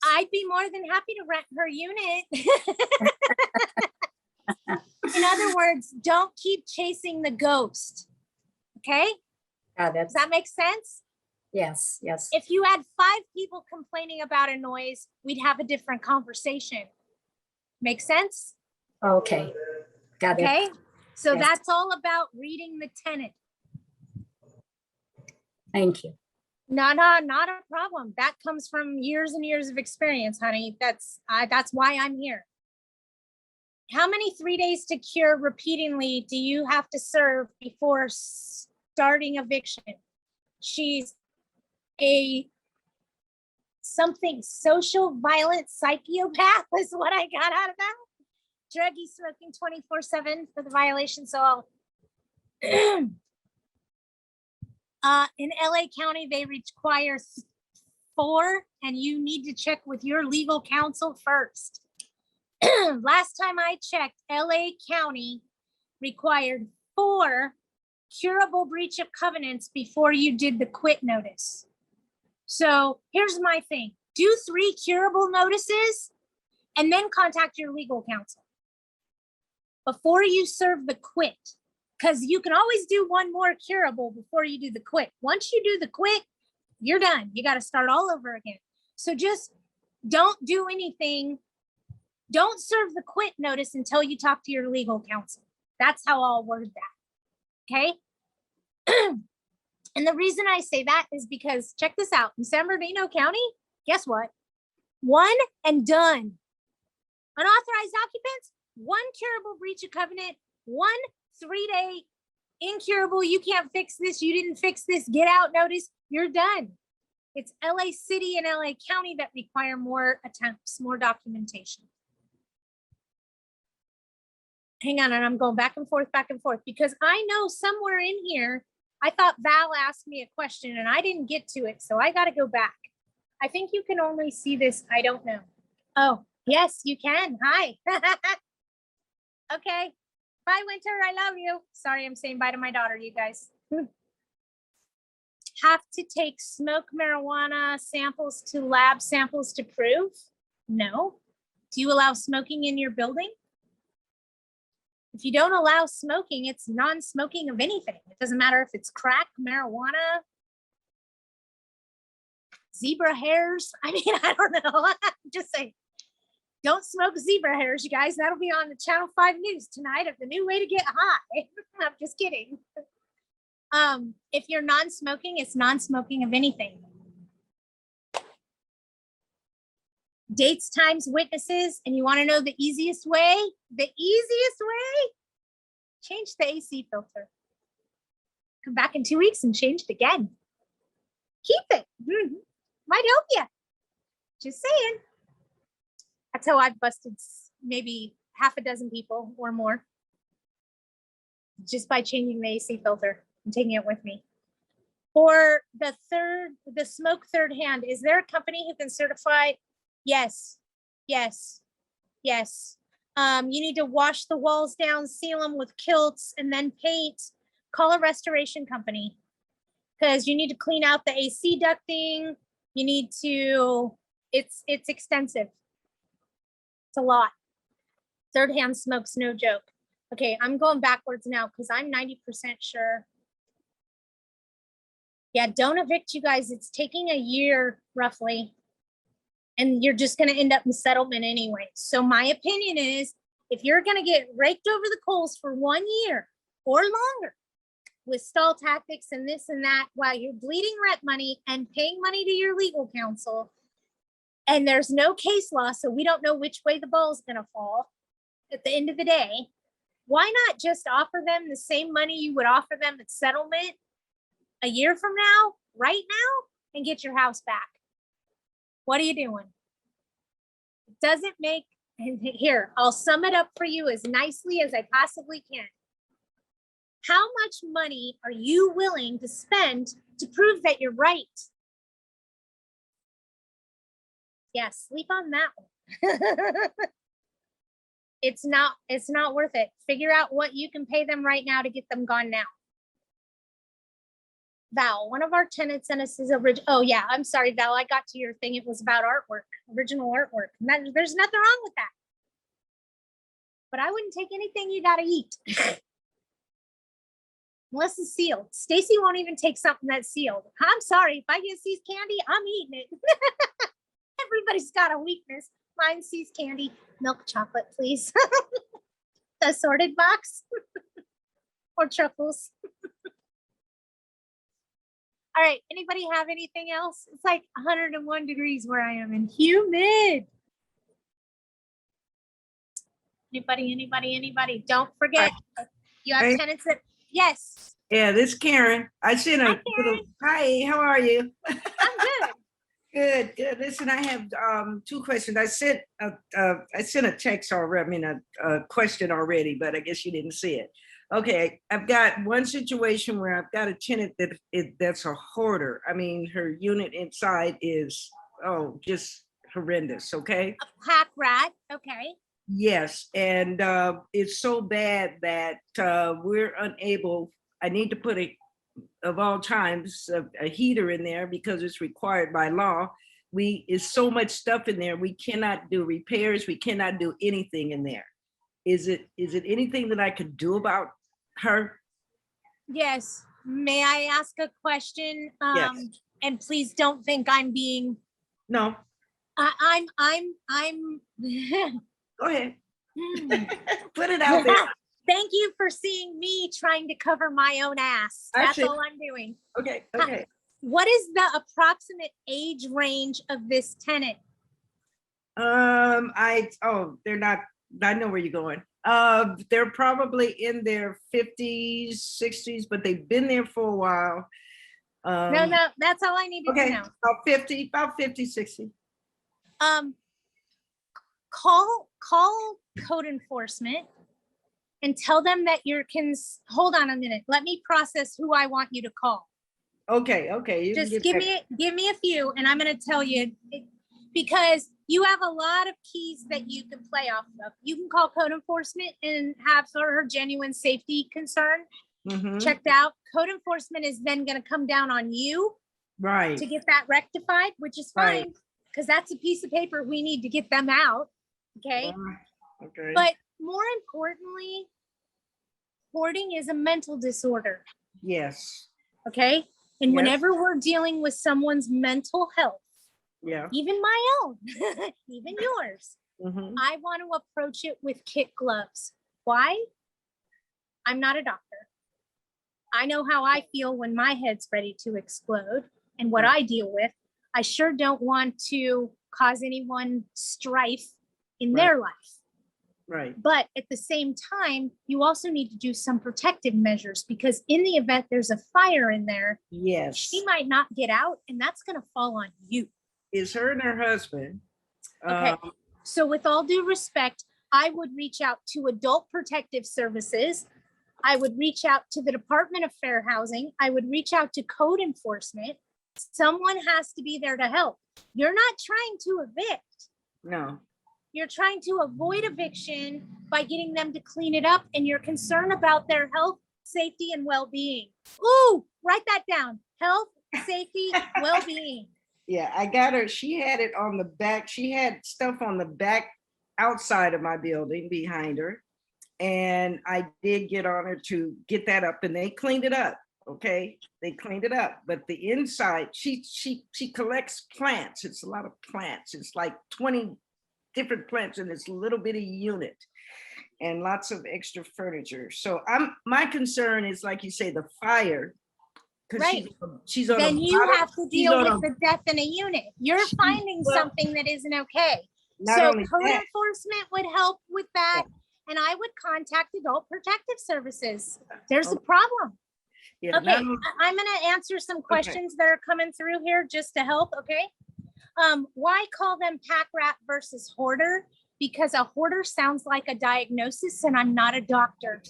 I'd be more than happy to rent her unit. In other words, don't keep chasing the ghost. Okay? Does that make sense? yes, yes. If you had 5 people complaining about a noise, we'd have a different conversation. Make sense? Okay, got it. Okay? So Yes. that's all about reading the tenant. Thank you. Not a problem. That comes from years and years of experience, honey. That's why I'm here. How many 3 days to cure repeatedly do you have to serve before starting eviction? She's a something social violent psychopath is what I got out of that. Druggy smoking 24/7 for the violation. So in LA County, they require 4, and you need to check with your legal counsel first. Last time I checked, LA County required 4 curable breach of covenants before you did the quit notice. So here's my thing. Do 3 curable notices and then contact your legal counsel before you serve the quit. Because you can always do 1 more curable before you do the quit. Once you do the quit, you're done. You got to start all over again. So just don't do anything. Don't serve the quit notice until you talk to your legal counsel. That's how I'll word that. Okay? And the reason I say that is because check this out. In San Bernardino County, guess what? 1 and done. Unauthorized occupants, 1 curable breach of covenant, 1 3-day incurable, you can't fix this, you didn't fix this, get out notice, you're done. It's LA City and LA County that require more attempts, more documentation. Hang on, and I'm going back and forth, because I know somewhere in here, I thought Val asked me a question and I didn't get to it, so I got to go back. I think you can only see this. I don't know. Oh, yes, you can. Hi. Okay. Bye, Winter. I love you. Sorry, I'm saying bye to my daughter, you guys. Have to take smoke marijuana samples to lab samples to prove? No. Do you allow smoking in your building? If you don't allow smoking, it's non-smoking of anything. It doesn't matter if it's crack, marijuana, zebra hairs. I mean, I don't know. Just saying, don't smoke zebra hairs, you guys. That'll be on the Channel 5 News tonight of the new way to get high. I'm just kidding. If you're non-smoking, it's non-smoking of anything. Dates, times, witnesses, and you want to know the easiest way? The easiest way? Change the AC filter. Come back in 2 weeks and change it again. Keep it. Might help you. Just saying. That's how I've busted maybe half a dozen people or more. Just by changing the AC filter and taking it with me. For the smoke third hand, is there a company who can certify? Yes, yes, yes. You need to wash the walls down, seal them with kilts, and then paint. Call a restoration company because you need to clean out the AC ducting. You need to, it's extensive. It's a lot. Third hand smoke's no joke. Okay, I'm going backwards now because I'm 90% sure. Yeah, don't evict, you guys. It's taking a year roughly. And you're just going to end up in settlement anyway. So my opinion is, if you're going to get raked over the coals for 1 year or longer with stall tactics and this and that, while you're bleeding rent money and paying money to your legal counsel, and there's no case law, so we don't know which way the ball's going to fall at the end of the day, why not just offer them the same money you would offer them at settlement a year from now, right now, and get your house back? What are you doing? It doesn't make, and here, I'll sum it up for you as nicely as I possibly can. How much money are you willing to spend to prove that you're right? Yeah, sleep on that one. It's not worth it. Figure out what you can pay them right now to get them gone now. Val, one of our tenants sent us his original. Oh yeah, I'm sorry, Val. I got to your thing. It was about artwork, original artwork. There's nothing wrong with that. But I wouldn't take anything you gotta eat. Unless it's sealed. Stacy won't even take something that's sealed. I'm sorry, if I get C's candy, I'm eating it. Everybody's got a weakness. Mine C's candy, milk chocolate, please. The assorted box or truffles. All right, anybody have anything else? It's like 101 degrees where I am and humid. Anybody? Don't forget, you have tenants that, yes. Yeah, this is Karen. I sent a little, hi, how are you? I'm good. Good. Listen, I have 2 questions. I sent a text already, I mean, a question already, but I guess you didn't see it. Okay, I've got one situation where I've got a tenant that's a hoarder. I mean, her unit inside is, just horrendous, okay? A pack rat, okay. Yes, and it's so bad that we're unable, I need to put of all times, a heater in there because it's required by law. It's so much stuff in there, we cannot do repairs, we cannot do anything in there. Is it anything that I could do about her? Yes. May I ask a question? Yes. And please don't think I'm being. No. I'm. Go ahead. Put it out there. Thank you for seeing me trying to cover my own ass. That's all I'm doing. Okay. What is the approximate age range of this tenant? They're not, I know where you're going. They're probably in their 50s, 60s, but they've been there for a while. No, that's all I needed to know. About 50, 60. Call code enforcement and tell them that hold on a minute. Let me process who I want you to call. Okay. Just give me a few and I'm going to tell you, because you have a lot of keys that you can play off of. You can call code enforcement and have sort of her genuine safety concern checked out. Code enforcement is then going to come down on you, right, to get that rectified, which is fine, because that's a piece of paper we need to get them out. Okay. Okay. But more importantly, hoarding is a mental disorder. Yes. Okay. And whenever we're dealing with someone's mental health, even my own, even yours, I want to approach it with kid gloves. Why? I'm not a doctor. I know how I feel when my head's ready to explode and what I deal with. I sure don't want to cause anyone strife in their life. Right. But at the same time, you also need to do some protective measures, because in the event there's a fire in there, she might not get out, and that's going to fall on you. Is her and her husband. Okay. So with all due respect, I would reach out to Adult Protective Services. I would reach out to the Department of Fair Housing. I would reach out to code enforcement. Someone has to be there to help. You're not trying to evict. No. You're trying to avoid eviction by getting them to clean it up, and you're concerned about their health, safety, and well-being. Ooh, write that down. Health, safety, well-being. Yeah, I got her. She had it on the back. She had stuff on the back outside of my building behind her. And I did get on her to get that up, and they cleaned it up. Okay, they cleaned it up. But the inside, she collects plants. It's a lot of plants. It's like 20 different plants in this little bitty unit, and lots of extra furniture. So my concern is, like you say, the fire. Right. She's on. Then you have to deal with the death in a unit. You're finding something that isn't okay. So code enforcement would help with that. And I would contact Adult Protective Services. There's a problem. Yeah, okay, I'm going to answer some questions that are coming through here just to help. Okay. Why call them pack rat versus hoarder? Because a hoarder sounds like a diagnosis, and I'm not a doctor.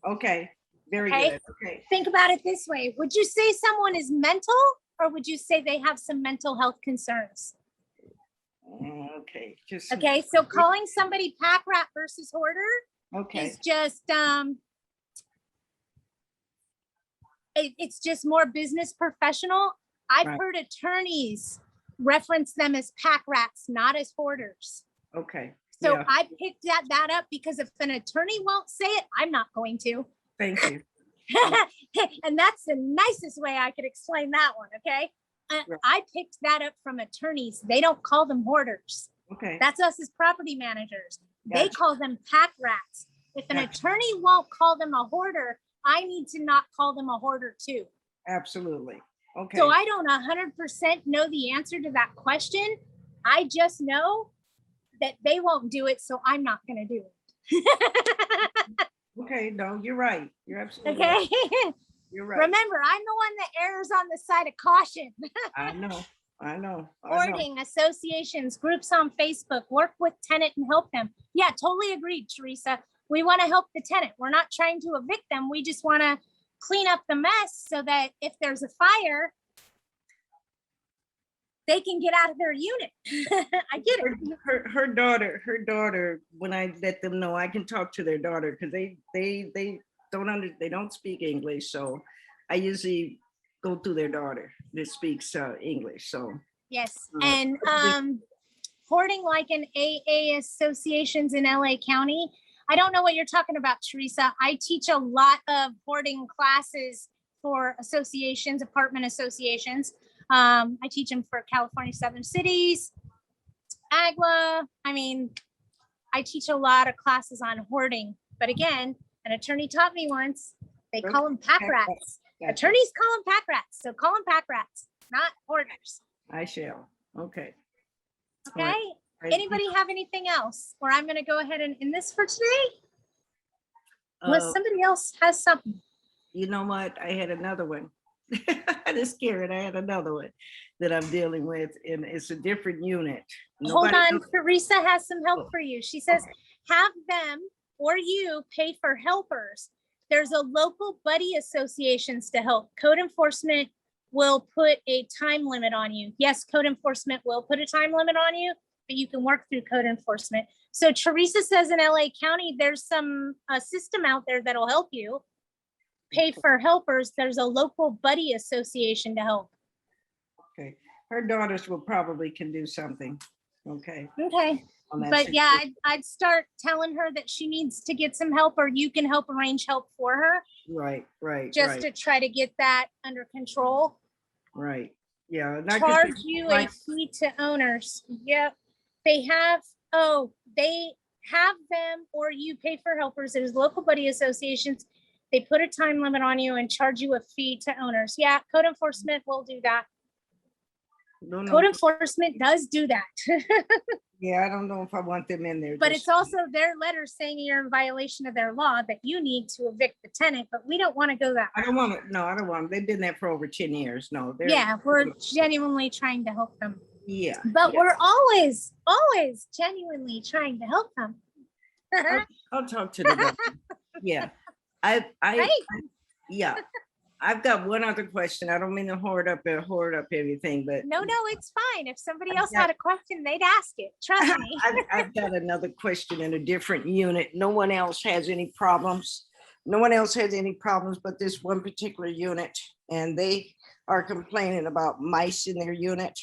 Okay. Very Okay. good. Okay. Think about it this way. Would you say someone is mental, or would you say they have some mental health concerns? Okay. Just Okay, so calling somebody pack rat versus hoarder okay. is just it's just more business professional. I've Right. heard attorneys reference them as pack rats, not as hoarders. Okay. So Yeah. I picked that up because if an attorney won't say it, I'm not going to. Thank you. And that's the nicest way I could explain that one. Okay. Right. I picked that up from attorneys. They don't call them hoarders. Okay. That's us as property managers. They Gotcha. call them pack rats. If an Gotcha. attorney won't call them a hoarder, I need to not call them a hoarder too. Absolutely. Okay. So I don't 100% know the answer to that question. I just know that they won't do it, so I'm not going to do it. Okay. No, you're right. You're absolutely Okay. right. You're right. Remember, I'm the one that errs on the side of caution. I know. I know. I know. Hoarding, associations, groups on Facebook, work with tenant and help them. Yeah, totally agreed, Teresa. We want to help the tenant. We're not trying to evict them. We just want to clean up the mess so that if there's a fire, they can get out of their unit. I get it. Her daughter, when I let them know, I can talk to their daughter because they don't speak English. So I usually go through their daughter that speaks English. So Yes. And hoarding like in AA associations in LA County. I don't know what you're talking about, Teresa. I teach a lot of hoarding classes for associations, apartment associations. I teach them for California Southern Cities, AGWA. I mean, I teach a lot of classes on hoarding. But again, an attorney taught me once, they call them pack rats. Gotcha. Attorneys call them pack rats. So call them pack rats, not hoarders. I shall. Okay. Okay. Right. Anybody have anything else? Or I'm going to go ahead and end this for today. Unless somebody else has something. You know what? I had another one. I just scared. I had another one that I'm dealing with, and it's a different unit. Hold on. knows- Teresa has some help for you. She says, have them or you pay for helpers. There's a local buddy associations to help. Code enforcement will put a time limit on you. Yes, code enforcement will put a time limit on you, but you can work through code enforcement. So Teresa says in LA County, there's some system out there that'll help you pay for helpers. There's a local buddy association to help. Okay. Her daughters will probably can do something. Okay. Okay. on that But yeah, situation. I'd start telling her that she needs to get some help, or you can help arrange help for her Right. just to try to get that under control. Right. Yeah. not just Charge the- you a like- fee to owners. Yep. They have them, or you pay for helpers. There's local buddy associations. They put a time limit on you and charge you a fee to owners. Yeah, code enforcement will do that. No, Code enforcement does do that. Yeah, I don't know if I want them in there. But just- it's also their letter saying you're in violation of their law, that you need to evict the tenant, but we don't want to go that I way. don't want to. No, I don't want them. They've been there for over 10 years. No, they're. Yeah, we're genuinely trying to help them. Yeah. But yeah. we're always genuinely trying to help them. I'll talk to them. Yeah. Right? Yeah. I've got one other question. I don't mean to hoard up everything, but No, it's fine. If somebody I've else got- had a question, they'd ask it. Trust me. I've got another question in a different unit. No one else has any problems. No one else has any problems but this one particular unit. And they are complaining about mice in their unit.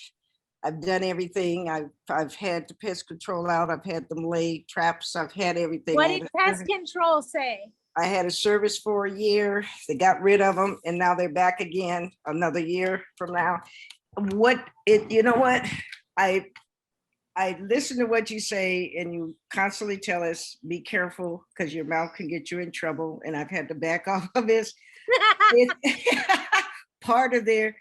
I've done everything. I've had the pest control out. I've had them lay traps. I've had everything. What I did had a pest control say? I had a service for a year. They got rid of them and now they're back again another year from now. You know what? I listen to what you say and you constantly tell us, be careful because your mouth can get you in trouble. And I've had to back off of this. It's part of their.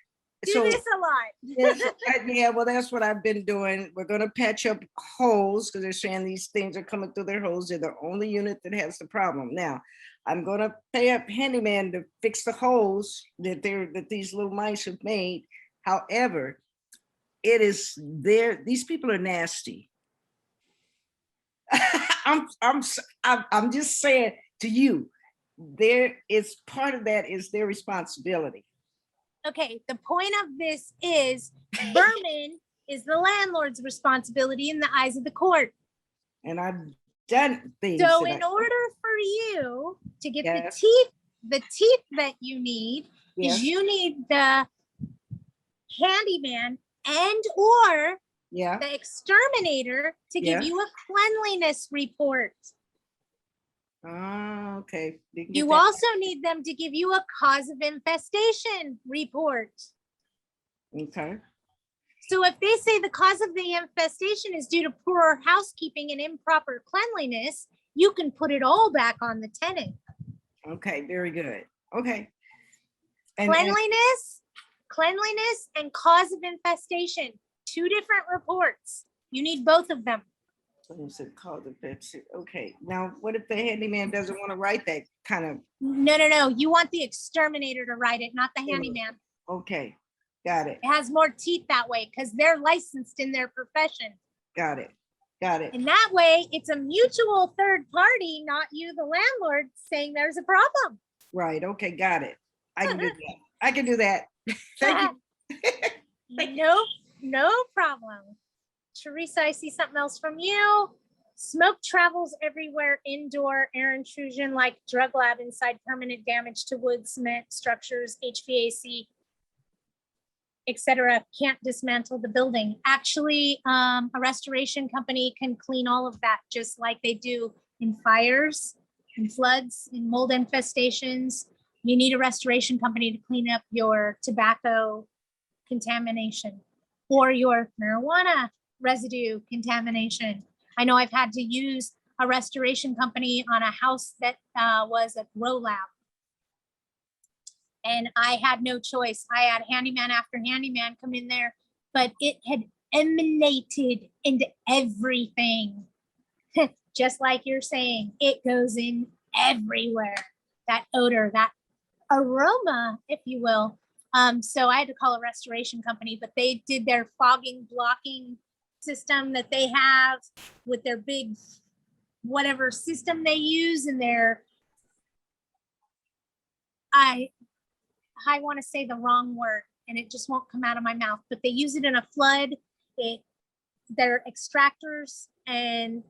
Do this a lot. Yes, yeah, well, that's what I've been doing. We're gonna patch up holes because they're saying these things are coming through their holes. They're the only unit that has the problem. Now, I'm gonna pay a handyman to fix the holes that these little mice have made. However, it is there. These people are nasty. I'm just saying to you, there is part of that is their responsibility. Okay, the point of this is vermin is the landlord's responsibility in the eyes of the court. And I've done things. So that in I- order for you to get Yes. the teeth that you need Yes. is you need the handyman and or Yeah, the exterminator to give Yeah. you a cleanliness report. okay. can get You that. also need them to give you a cause of infestation report. Okay, So if they say the cause of the infestation is due to poor housekeeping and improper cleanliness, you can put it all back on the tenant. okay, very good. Okay. And Cleanliness and cause of infestation, 2 different reports. You need both of them. call the vet. Okay, now what if the handyman doesn't want to write that kind of, No. You want the exterminator to write it, not the Yeah. handyman. okay, got it, It has more teeth that way because they're licensed in their profession. got it, got it. And that way it's a mutual third party, not you, the landlord, saying there's a problem. Right, okay, got it. I can do that. I can do that. Thank you. No problem. Teresa, I see something else from you. Smoke travels everywhere, indoor air intrusion like drug lab inside, permanent damage to wood, cement structures, HVAC, etc. Can't dismantle the building. Actually, a restoration company can clean all of that, just like they do in fires, in floods, in mold infestations. You need a restoration company to clean up your tobacco contamination or your marijuana residue contamination. I know I've had to use a restoration company on a house that was a grow lab. And I had no choice. I had handyman after handyman come in there, but it had emanated into everything. Just like you're saying, it goes in everywhere. That odor, that aroma, if you will. So I had to call a restoration company, but they did their fogging blocking system that they have with their big, whatever system they use in their, I want to say the wrong word and it just won't come out of my mouth, but they use it in a flood. Their extractors and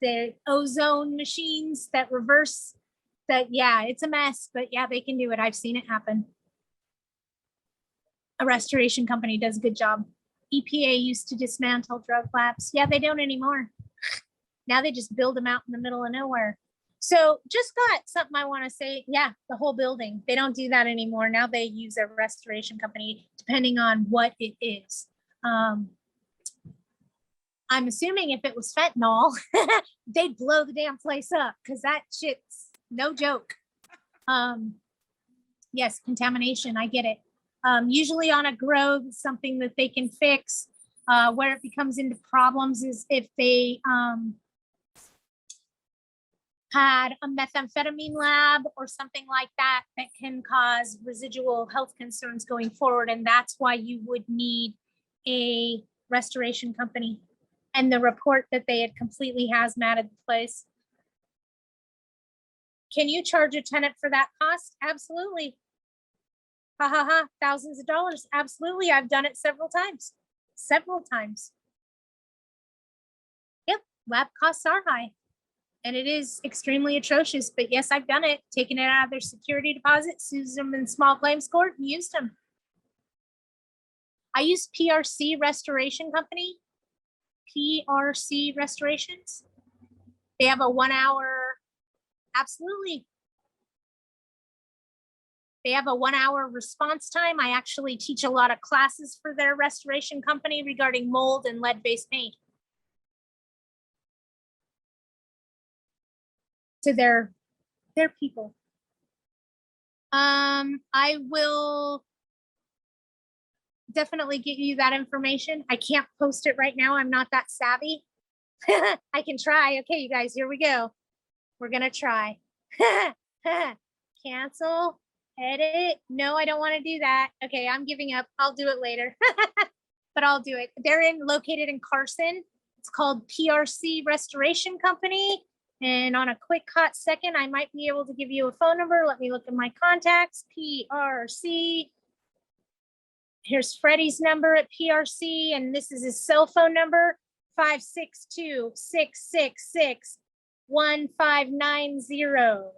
the ozone machines that reverse that. Yeah, it's a mess, but yeah, they can do it. I've seen it happen. A restoration company does a good job. EPA used to dismantle drug labs. Yeah, they don't anymore. Now they just build them out in the middle of nowhere. So just got something I want to say. Yeah, the whole building. They don't do that anymore. Now they use a restoration company depending on what it is. I'm assuming if it was fentanyl, they'd blow the damn place up because that shit's no joke. Yes, contamination, I get it. Usually on a grow, something that they can fix. Where it becomes into problems is if they had a methamphetamine lab or something like that that can cause residual health concerns going forward. And that's why you would need a restoration company and the report that they had completely hazmated the place. Can you charge a tenant for that cost? Absolutely. Ha ha ha, thousands of dollars. Absolutely. I've done it several times. Yep, lab costs are high. And it is extremely atrocious, but yes, I've done it. Taken it out of their security deposit, used them in small claims court and used them. I use PRC Restoration Company, PRC Restorations. They have a 1 hour, absolutely. They have a 1 hour response time. I actually teach a lot of classes for their restoration company regarding mold and lead-based paint. To their people. I will definitely get you that information. I can't post it right now. I'm not that savvy. I can try. Okay, you guys, here we go. We're gonna try. Cancel, edit. No, I don't want to do that. Okay, I'm giving up. I'll do it later. But I'll do it. They're located in Carson. It's called PRC Restoration Company. And on a quick hot second, I might be able to give you a phone number. Let me look at my contacts, PRC. Here's Freddie's number at PRC, and this is his cell phone number, 562-666-1590.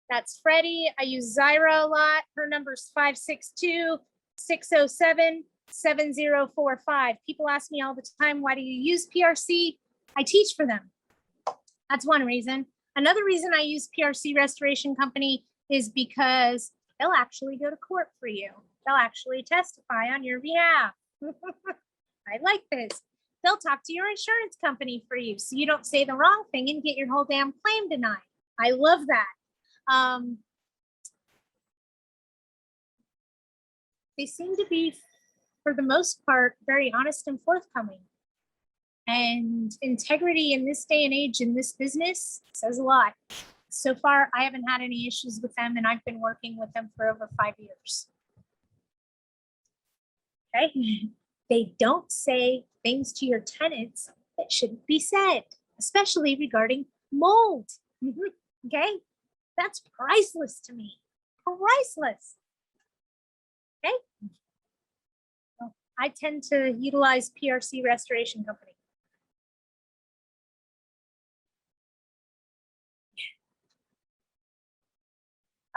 That's Freddie. I use Zyra a lot. Her number's 562-607-7045. People ask me all the time, why do you use PRC? I teach for them. That's one reason. Another reason I use PRC Restoration Company is because they'll actually go to court for you. They'll actually testify on your behalf. I like this. They'll talk to your insurance company for you so you don't say the wrong thing and get your whole damn claim denied. I love that. They seem to be, for the most part, very honest and forthcoming. And integrity in this day and age in this business says a lot. So far, I haven't had any issues with them, and I've been working with them for over 5 years. Okay. They don't say things to your tenants that shouldn't be said, especially regarding mold. Okay. That's priceless to me. Priceless. Okay. So I tend to utilize PRC Restoration Company.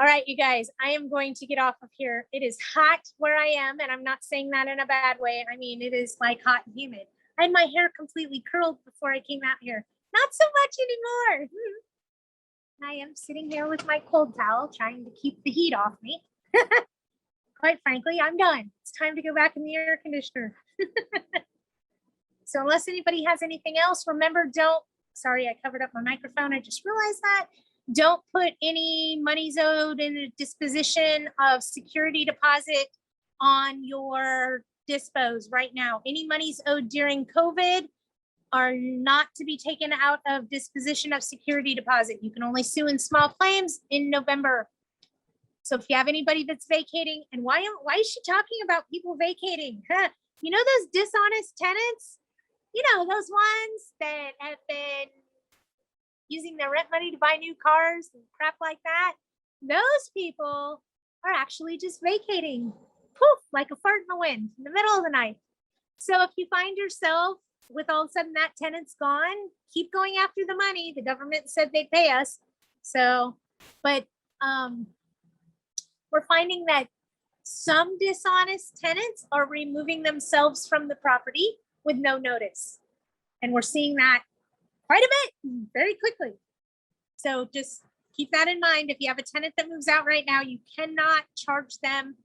All right, you guys, I am going to get off of here. It is hot where I am, and I'm not saying that in a bad way. I mean, it is like hot and humid. I had my hair completely curled before I came out here. Not so much anymore. I am sitting here with my cold towel, trying to keep the heat off me. Quite frankly, I'm done. It's time to go back in the air conditioner. So unless anybody has anything else, remember, sorry, I covered up my microphone. I just realized that. Don't put any monies owed in a disposition of security deposit on your dispos right now. Any monies owed during COVID are not to be taken out of disposition of security deposit. You can only sue in small claims in November. So if you have anybody that's vacating, and why is she talking about people vacating? Huh? You know those dishonest tenants? You know, those ones that have been using their rent money to buy new cars and crap like that. Those people are actually just vacating, poof, like a fart in the wind in the middle of the night. So if you find yourself with all of a sudden that tenant's gone, keep going after the money. The government said they'd pay us. So, but we're finding that some dishonest tenants are removing themselves from the property with no notice. And we're seeing that quite a bit, very quickly. So just keep that in mind. If you have a tenant that moves out right now, you cannot charge them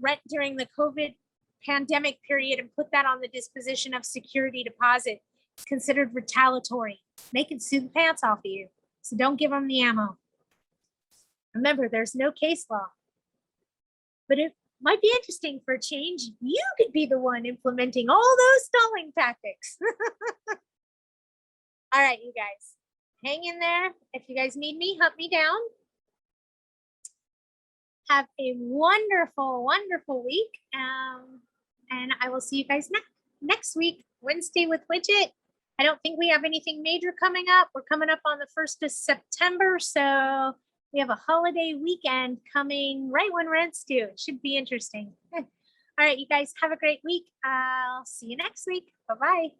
rent during the COVID pandemic period and put that on the disposition of security deposit. It's considered retaliatory. They can sue the pants off of you. So don't give them the ammo. Remember, there's no case law. But it might be interesting for a change. You could be the one implementing all those stalling tactics. All right, you guys, hang in there. If you guys need me, hunt me down. Have a wonderful, wonderful week. And I will see you guys next week, Wednesday with Widget. I don't think we have anything major coming up. We're coming up on the 1st of September. So we have a holiday weekend coming right when rent's due. It should be interesting. All right, you guys have a great week. I'll see you next week. Bye-bye.